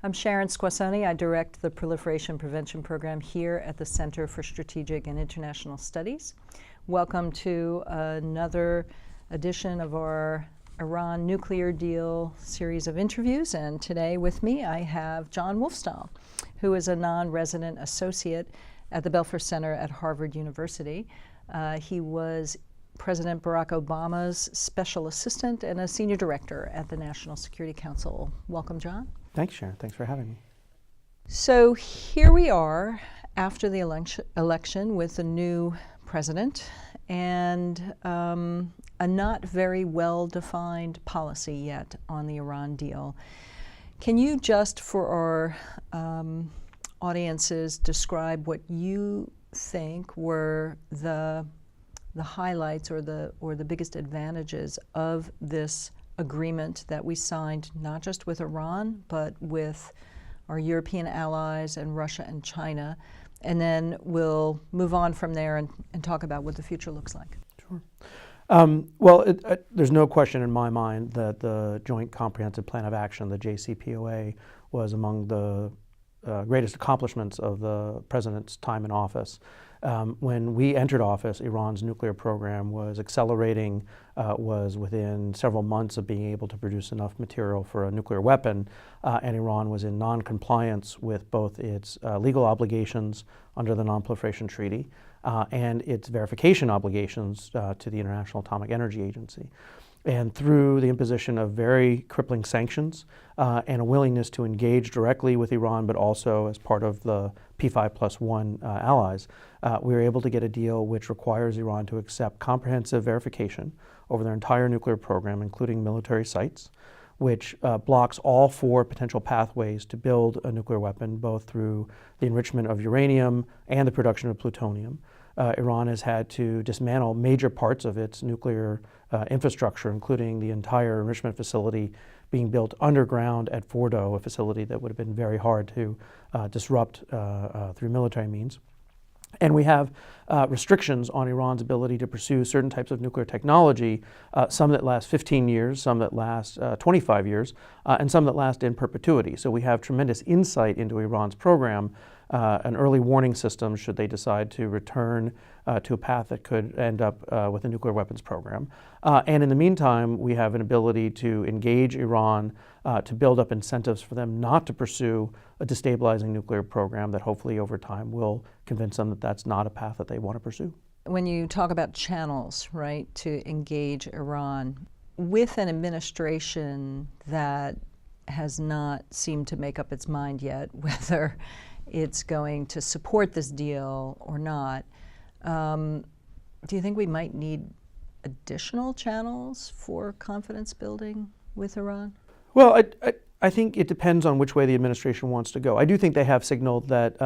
I'm Sharon Squassoni. I direct the Proliferation Prevention Program here at the Center for Strategic and International Studies. Welcome to another edition of our Iran nuclear deal series of interviews. And today with me I have John Wolfstall, who is a non-resident associate at the Belfer Center at Harvard University. He was President Barack Obama's special assistant and a senior director at the National Security Council. Welcome, John. Thanks, Sharon. Thanks for having me. So here we are after the election with a new president and a not very well-defined policy yet on the Iran deal. Can you just, for our audiences, describe what you think were the highlights or the biggest advantages of this agreement that we signed, not just with Iran, but with our European allies and Russia and China, and then we'll move on from there and talk about what the future looks like. Sure. Well, there's no question in my mind that the Joint Comprehensive Plan of Action, the JCPOA, was among the greatest accomplishments of the president's time in office. When we entered office, Iran's nuclear program was accelerating, was within several months of being able to produce enough material for a nuclear weapon, and Iran was in non-compliance with both its legal obligations under the Non-Proliferation Treaty and its verification obligations to the International Atomic Energy Agency. And through the imposition of very crippling sanctions and a willingness to engage directly with Iran, but also as part of the P5+1 allies, we were able to get a deal which requires Iran to accept comprehensive verification over their entire nuclear program, including military sites, which blocks all four potential pathways to build a nuclear weapon, both through the enrichment of uranium and the production of plutonium. Iran has had to dismantle major parts of its nuclear infrastructure, including the entire enrichment facility being built underground at Fordo, a facility that would have been very hard to disrupt through military means. And we have restrictions on Iran's ability to pursue certain types of nuclear technology, some that last 15 years, some that last 25 years, and some that last in perpetuity. So we have tremendous insight into Iran's program, an early warning system should they decide to return to a path that could end up with a nuclear weapons program. And in the meantime, we have an ability to engage Iran to build up incentives for them not to pursue a destabilizing nuclear program that hopefully over time will convince them that that's not a path that they want to pursue. When you talk about channels, right, to engage Iran, with an administration that has not seemed to make up its mind yet whether it's going to support this deal or not, do you think we might need additional channels for confidence building with Iran? Well, I think it depends on which way the administration wants to go. I do think they have signaled that,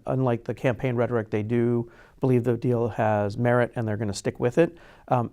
unlike the campaign rhetoric, they do believe the deal has merit and they're going to stick with it.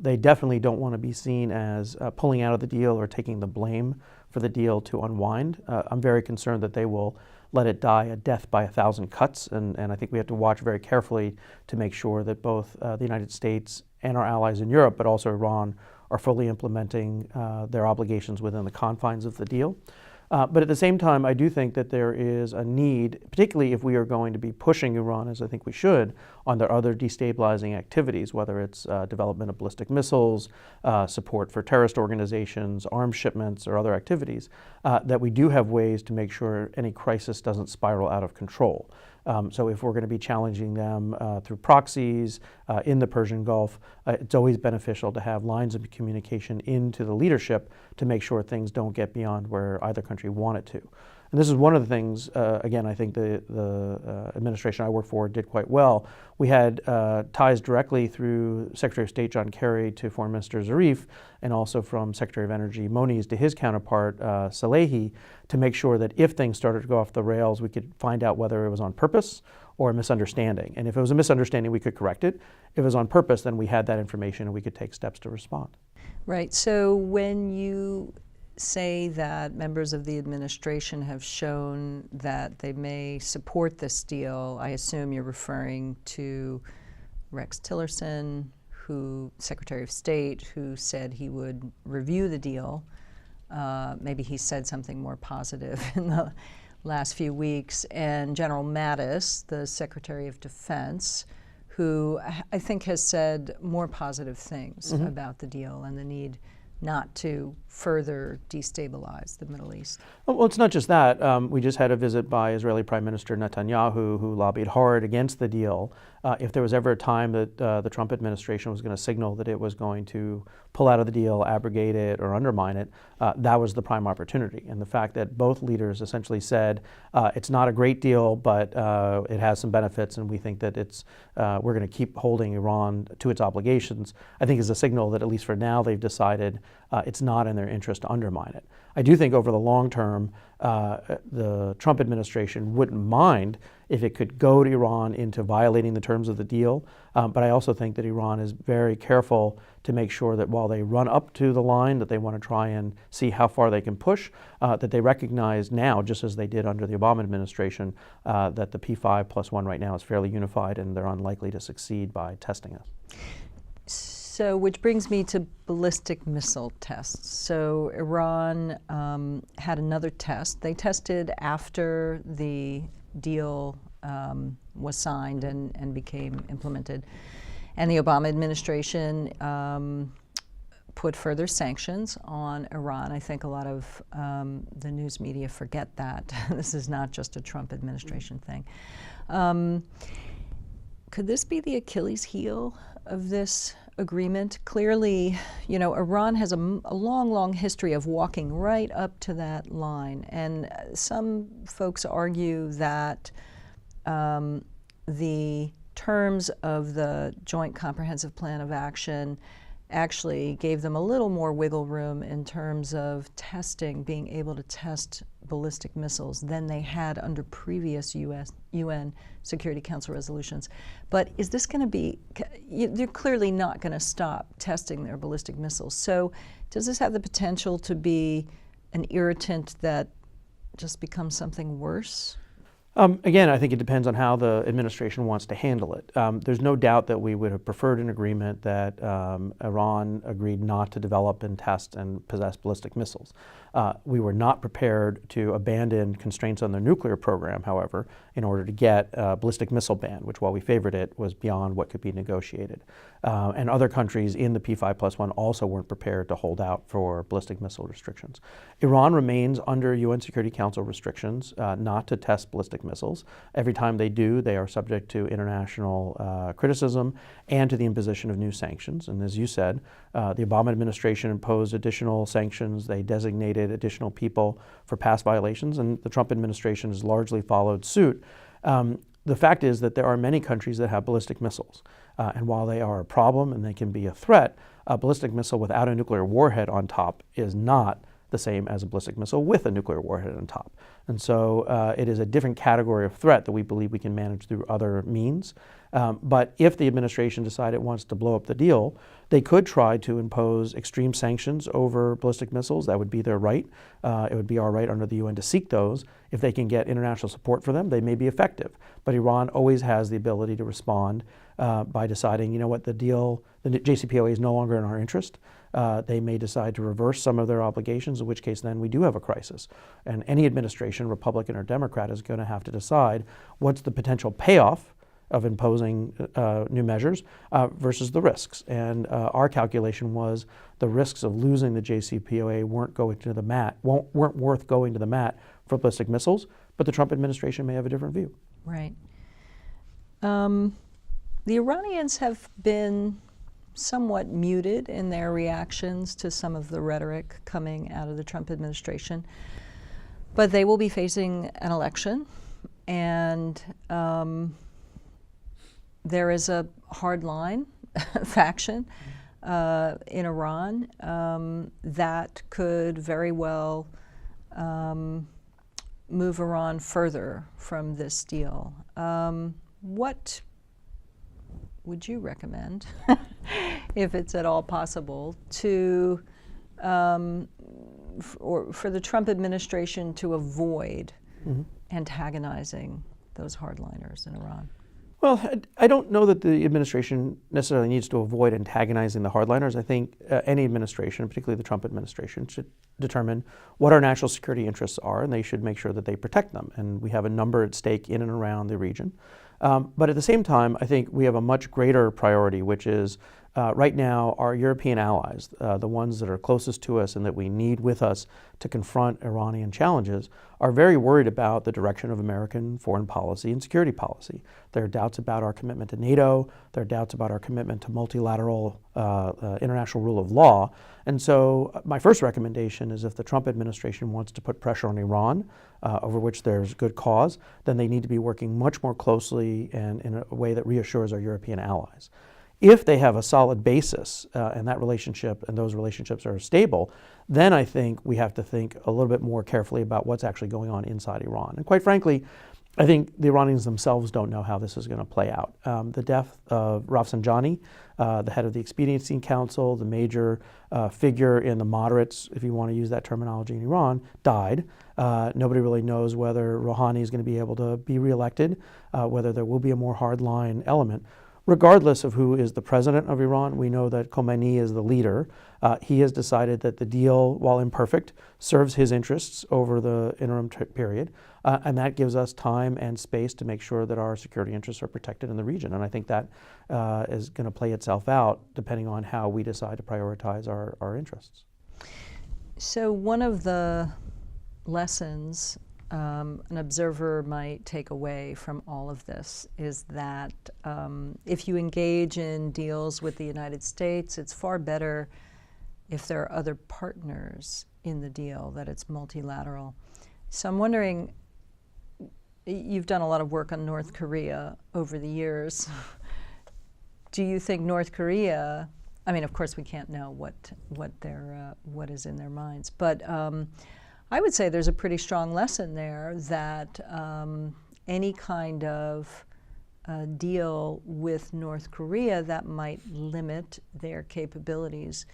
They definitely don't want to be seen as pulling out of the deal or taking the blame for the deal to unwind. I'm very concerned that they will let it die a death by 1,000 cuts, and I think we have to watch very carefully to make sure that both the United States and our allies in Europe, but also Iran, are fully implementing their obligations within the confines of the deal. But at the same time, I do think that there is a need, particularly if we are going to be pushing Iran, as I think we should, on their other destabilizing activities, whether it's development of ballistic missiles, support for terrorist organizations, arms shipments, or other activities, that we do have ways to make sure any crisis doesn't spiral out of control. So if we're going to be challenging them through proxies in the Persian Gulf, it's always beneficial to have lines of communication into the leadership to make sure things don't get beyond where either country want it to. And this is one of the things, again, I think the administration I work for did quite well. We had ties directly through Secretary of State John Kerry to Foreign Minister Zarif, and also from Secretary of Energy Moniz to his counterpart Salehi, to make sure that if things started to go off the rails, we could find out whether it was on purpose or a misunderstanding. And if it was a misunderstanding, we could correct it. If it was on purpose, then we had that information and we could take steps to respond. Right. So when you say that members of the administration have shown that they may support this deal, I assume you're referring to Rex Tillerson, Secretary of State, who said he would review the deal. Maybe he said something more positive in the last few weeks, and General Mattis, the Secretary of Defense, who I think has said more positive things about the deal and the need not to further destabilize the Middle East. Well, it's not just that. We just had a visit by Israeli Prime Minister Netanyahu, who lobbied hard against the deal. If there was ever a time that the Trump administration was going to signal that it was going to pull out of the deal, abrogate it, or undermine it, that was the prime opportunity. And the fact that both leaders essentially said, it's not a great deal, but it has some benefits, and we think that we're going to keep holding Iran to its obligations, I think is a signal that, at least for now, they've decided it's not in their interest to undermine it. I do think over the long term, the Trump administration wouldn't mind if it could goad Iran into violating the terms of the deal. But I also think that Iran is very careful to make sure that while they run up to the line that they want to try and see how far they can push, that they recognize now, just as they did under the Obama administration, that the P5+1 right now is fairly unified and they're unlikely to succeed by testing it. So, which brings me to ballistic missile tests. So Iran had another test. They tested after the deal was signed and became implemented. And the Obama administration put further sanctions on Iran. I think a lot of the news media forget that. This is not just a Trump administration thing. Could this be the Achilles heel of this agreement? Clearly, you know, Iran has a long, long history of walking right up to that line. And some folks argue that the terms of the Joint Comprehensive Plan of Action actually gave them a little more wiggle room in terms of testing, being able to test ballistic missiles than they had under previous UN Security Council resolutions. But is this going to be, they're clearly not going to stop testing their ballistic missiles. So does this have the potential to be an irritant that just becomes something worse? Again, I think it depends on how the administration wants to handle it. There's no doubt that we would have preferred an agreement that Iran agreed not to develop and test and possess ballistic missiles. We were not prepared to abandon constraints on their nuclear program, however, in order to get a ballistic missile ban, which, while we favored it, was beyond what could be negotiated. And other countries in the P5+1 also weren't prepared to hold out for ballistic missile restrictions. Iran remains under UN Security Council restrictions not to test ballistic missiles. Every time they do, they are subject to international criticism and to the imposition of new sanctions. And as you said, the Obama administration imposed additional sanctions. They designated additional people for past violations, and the Trump administration has largely followed suit. The fact is that there are many countries that have ballistic missiles. And while they are a problem and they can be a threat, a ballistic missile without a nuclear warhead on top is not the same as a ballistic missile with a nuclear warhead on top. And so it is a different category of threat that we believe we can manage through other means. But if the administration decided it wants to blow up the deal, they could try to impose extreme sanctions over ballistic missiles. That would be their right. It would be our right under the UN to seek those. If they can get international support for them, they may be effective. But Iran always has the ability to respond by deciding, you know what, the JCPOA is no longer in our interest. They may decide to reverse some of their obligations, in which case then we do have a crisis. And any administration, Republican or Democrat, is going to have to decide what's the potential payoff of imposing new measures versus the risks. And our calculation was the risks of losing the JCPOA weren't worth going to the mat for ballistic missiles, but the Trump administration may have a different view. Right. The Iranians have been somewhat muted in their reactions to some of the rhetoric coming out of the Trump administration, but they will be facing an election, and there is a hardline faction in Iran that could very well move Iran further from this deal. What would you recommend, if it's at all possible, to for the Trump administration to avoid antagonizing those hardliners in Iran? Well, I don't know that the administration necessarily needs to avoid antagonizing the hardliners. I think any administration, particularly the Trump administration, should determine what our national security interests are, and they should make sure that they protect them. And we have a number at stake in and around the region. But at the same time, I think we have a much greater priority, which is right now our European allies, the ones that are closest to us and that we need with us to confront Iranian challenges, are very worried about the direction of American foreign policy and security policy. There are doubts about our commitment to NATO. There are doubts about our commitment to multilateral international rule of law. And so my first recommendation is if the Trump administration wants to put pressure on Iran, over which there's good cause, then they need to be working much more closely and in a way that reassures our European allies. If they have a solid basis and that relationship and those relationships are stable, then I think we have to think a little bit more carefully about what's actually going on inside Iran. And quite frankly, I think the Iranians themselves don't know how this is going to play out. The death of Rafsanjani, the head of the Expediency Council, the major figure in the moderates, if you want to use that terminology in Iran, died. Nobody really knows whether Rouhani is going to be able to be reelected, whether there will be a more hardline element. Regardless of who is the president of Iran, we know that Khomeini is the leader. He has decided that the deal, while imperfect, serves his interests over the interim period, and that gives us time and space to make sure that our security interests are protected in the region. And I think that is going to play itself out depending on how we decide to prioritize our interests. So one of the lessons an observer might take away from all of this is that if you engage in deals with the United States, it's far better if there are other partners in the deal, that it's multilateral. So I'm wondering, you've done a lot of work on North Korea over the years. Do you think North Korea, I mean, of course we can't know what is in their minds, but I would say there's a pretty strong lesson there that any kind of deal with North Korea that might limit their capabilities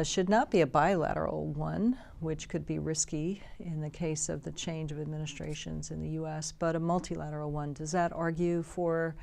should not be a bilateral one, which could be risky in the case of the change of administrations in the U.S., but a multilateral one. Does that argue for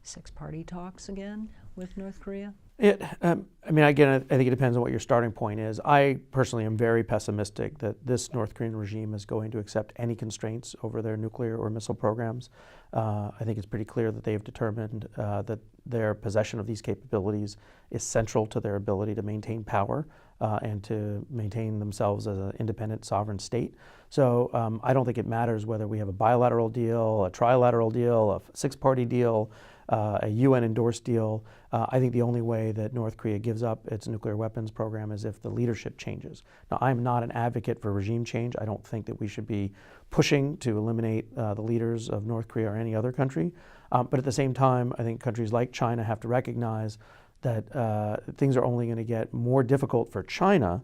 six-party talks again with North Korea? I mean, again, I think it depends on what your starting point is. I personally am very pessimistic that this North Korean regime is going to accept any constraints over their nuclear or missile programs. I think it's pretty clear that they have determined that their possession of these capabilities is central to their ability to maintain power and to maintain themselves as an independent sovereign state. So I don't think it matters whether we have a bilateral deal, a trilateral deal, a six-party deal, a UN-endorsed deal. I think the only way that North Korea gives up its nuclear weapons program is if the leadership changes. Now, I'm not an advocate for regime change. I don't think that we should be pushing to eliminate the leaders of North Korea or any other country. But at the same time, I think countries like China have to recognize that things are only going to get more difficult for China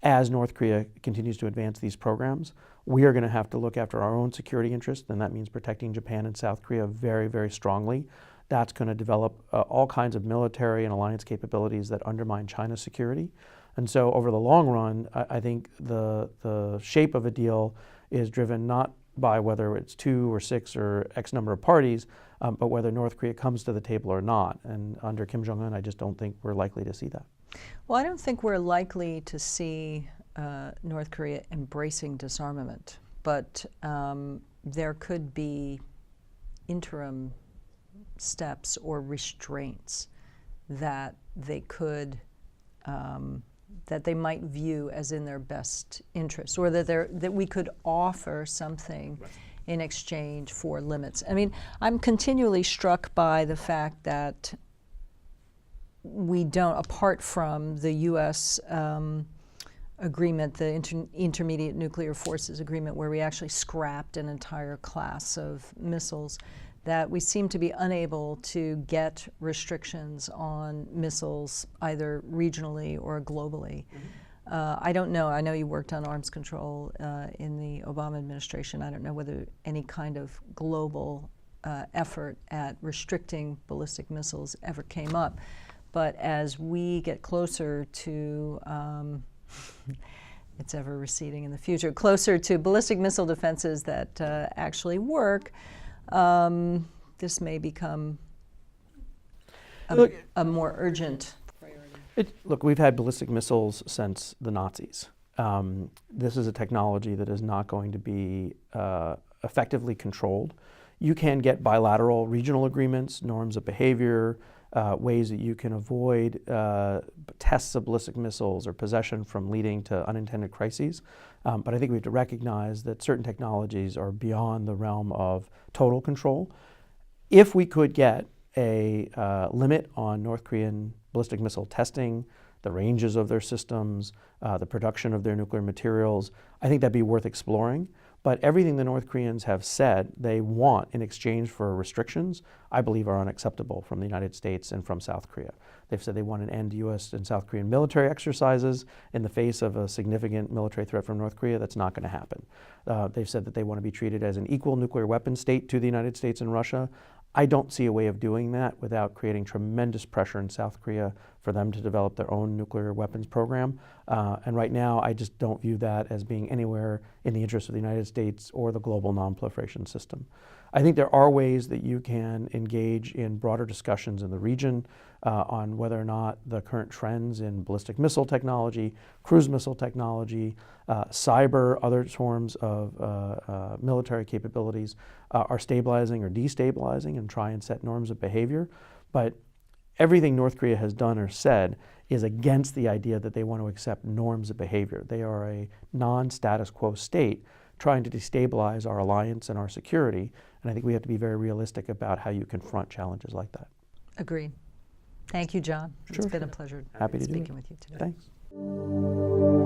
as North Korea continues to advance these programs. We are going to have to look after our own security interests, and that means protecting Japan and South Korea very, very strongly. That's going to develop all kinds of military and alliance capabilities that undermine China's security. And so over the long run, I think the shape of a deal is driven not by whether it's 2 or 6 or X number of parties, but whether North Korea comes to the table or not. And under Kim Jong-un, I just don't think we're likely to see that. Well, I don't think we're likely to see North Korea embracing disarmament, but there could be interim steps or restraints that they could that they might view as in their best interest, or that we could offer something in exchange for limits. I mean, I'm continually struck by the fact that we don't, apart from the U.S. Agreement, the Intermediate Nuclear Forces Agreement, where we actually scrapped an entire class of missiles, that we seem to be unable to get restrictions on missiles either regionally or globally. I don't know. I know you worked on arms control in the Obama administration. I don't know whether any kind of global effort at restricting ballistic missiles ever came up. But as we get closer to, it's ever receding in the future, closer to ballistic missile defenses that actually work, this may become Look, a more urgent priority. Look, we've had ballistic missiles since the Nazis. This is a technology that is not going to be effectively controlled. You can get bilateral regional agreements, norms of behavior, ways that you can avoid tests of ballistic missiles or possession from leading to unintended crises. But I think we have to recognize that certain technologies are beyond the realm of total control. If we could get a limit on North Korean ballistic missile testing, the ranges of their systems, the production of their nuclear materials, I think that'd be worth exploring. But everything the North Koreans have said they want in exchange for restrictions, I believe are unacceptable from the United States and from South Korea. They've said they want to end U.S. and South Korean military exercises in the face of a significant military threat from North Korea. That's not going to happen. They've said that they want to be treated as an equal nuclear weapon state to the United States and Russia. I don't see a way of doing that without creating tremendous pressure in South Korea for them to develop their own nuclear weapons program. And right now, I just don't view that as being anywhere in the interest of the United States or the global non-proliferation system. I think there are ways that you can engage in broader discussions in the region on whether or not the current trends in ballistic missile technology, cruise missile technology, cyber, other forms of military capabilities are stabilizing or destabilizing, and try and set norms of behavior. But everything North Korea has done or said is against the idea that they want to accept norms of behavior. They are a non-status quo state trying to destabilize our alliance and our security. And I think we have to be very realistic about how you confront challenges like that. Agreed. Thank you, John. Sure. It's been a pleasure Happy to speaking do it. with you today. Thanks.